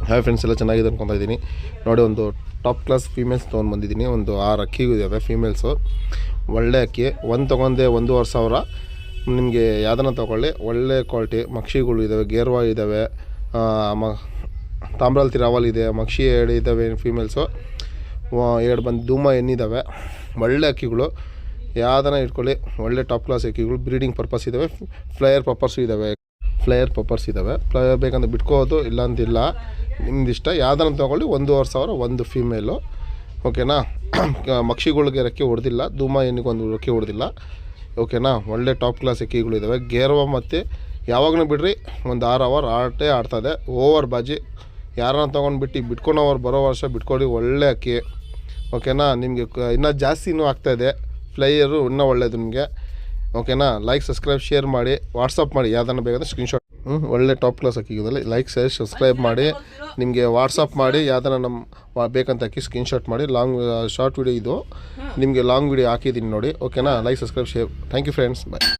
Hi friends, ಎಲ್ಲ ಚೆನ್ನಾಗಿದೆ ಅನ್ಕೊತಾ ಇದ್ದೀನಿ. ನೋಡಿ, ಒಂದು ಟಾಪ್ ಕ್ಲಾಸ್ ಫೀಮೇಲ್ಸ್ ತೊಗೊಂಡು ಬಂದಿದ್ದೀನಿ. ಒಂದು 6 ಅಕ್ಕಿಗೂ ಇದ್ದಾವೆ ಫೀಮೇಲ್ಸು. ಒಳ್ಳೆ ಅಕ್ಕಿ. ಒಂದು ತೊಗೊಂಡೆ 1,500. ನಿಮಗೆ ಯಾವುದನ್ನ ತೊಗೊಳ್ಳಿ, ಒಳ್ಳೆ ಕ್ವಾಲಿಟಿ ಮಕ್ಷಿಗಳು ಇದ್ದಾವೆ, ಗೇರ್ವಾ ಇದ್ದಾವೆ, ತಾಮ್ರಾಲ್ತಿ ರಾವಲ್ ಇದೆ, ಮಕ್ಷಿ 2 ಇದ್ದಾವೆ ಫೀಮೇಲ್ಸು, 2 ಬಂದು ಧೂಮ ಎಣ್ಣಿದ್ದಾವೆ. ಒಳ್ಳೆ ಅಕ್ಕಿಗಳು, ಯಾವುದನ್ನ ಇಟ್ಕೊಳ್ಳಿ. ಒಳ್ಳೆ ಟಾಪ್ ಕ್ಲಾಸ್ ಅಕ್ಕಿಗಳು. ಬ್ರೀಡಿಂಗ್ ಪರ್ಪಸ್ ಇದ್ದಾವೆ, ಫ್ಲೈಯರ್ ಪರ್ಪಸ್ ಇದ್ದಾವೆ. ಫ್ಲೈಯರ್ ಬೇಕಂದ್ರೆ ಬಿಟ್ಕೋಬೋದು, ಇಲ್ಲ ಅಂತಿಲ್ಲ, ನಿಮ್ದು ಇಷ್ಟ. ಯಾವುದನ್ನು ತೊಗೊಳ್ಳಿ. 1,500 ಒಂದು ಫೀಮೇಲು, ಓಕೆನಾ. ಮಕ್ಷಿಗಳಿಗೆ ರೆಕ್ಕೆ ಹೊಡೆದಿಲ್ಲ, ಧೂಮ ಎಣ್ಣಿಗೆ ಒಂದು ರೆಕ್ಕೆ ಹೊಡೆದಿಲ್ಲ, ಓಕೆನಾ. ಒಳ್ಳೆ ಟಾಪ್ ಕ್ಲಾಸ್ ಅಕ್ಕಿಗಳಿದ್ದಾವೆ. ಗೇರ್ವ ಮತ್ತು ಯಾವಾಗಲೂ ಬಿಡ್ರಿ, ಒಂದು 6 ಅವರ್ ಆಡ್ತದೆ. ಓವರ್ ಬಾಜಿ ಯಾರನ್ನ ತೊಗೊಂಡ್ಬಿಟ್ಟು ಬಿಟ್ಕೊಂಡವ್ರು ಬರೋ ವರ್ಷ ಬಿಟ್ಕೊಳ್ಳಿ. ಒಳ್ಳೆ ಅಕ್ಕಿ, ಓಕೆನಾ. ನಿಮಗೆ ಇನ್ನೂ ಜಾಸ್ತಿ ಆಗ್ತಾಯಿದೆ. ಫ್ಲೈಯರು ಇನ್ನೂ ಒಳ್ಳೆಯದು ನಿಮಗೆ, ಓಕೆನಾ. ಲೈಕ್, ಸಬ್ಸ್ಕ್ರೈಬ್, ಶೇರ್ ಮಾಡಿ, ವಾಟ್ಸಪ್ ಮಾಡಿ. ಯಾವುದನ್ನು ಬೇಕಾದ್ರೆ ಸ್ಕ್ರೀನ್ಶಾಟ್. ಒಳ್ಳೆ ಟಾಪ್ ಕ್ಲಾಸ್ ಅಕ್ಕಿಗೋದಲ್ಲಿ ಲೈಕ್, ಶೇರ್, ಸಬ್ಸ್ಕ್ರೈಬ್ ಮಾಡಿ. ನಿಮಗೆ ವಾಟ್ಸಪ್ ಮಾಡಿ, ಯಾವುದನ್ನು ನಮ್ಮ ಬೇಕಂತ ಹಾಕಿ ಸ್ಕ್ರೀನ್ಶಾಟ್ ಮಾಡಿ. ಶಾರ್ಟ್ ವಿಡಿಯೋ ಇದು, ನಿಮಗೆ ಲಾಂಗ್ ವಿಡಿಯೋ ಹಾಕಿದ್ದೀನಿ ನೋಡಿ, ಓಕೆನಾ. Like, subscribe, share. Thank you friends, bye.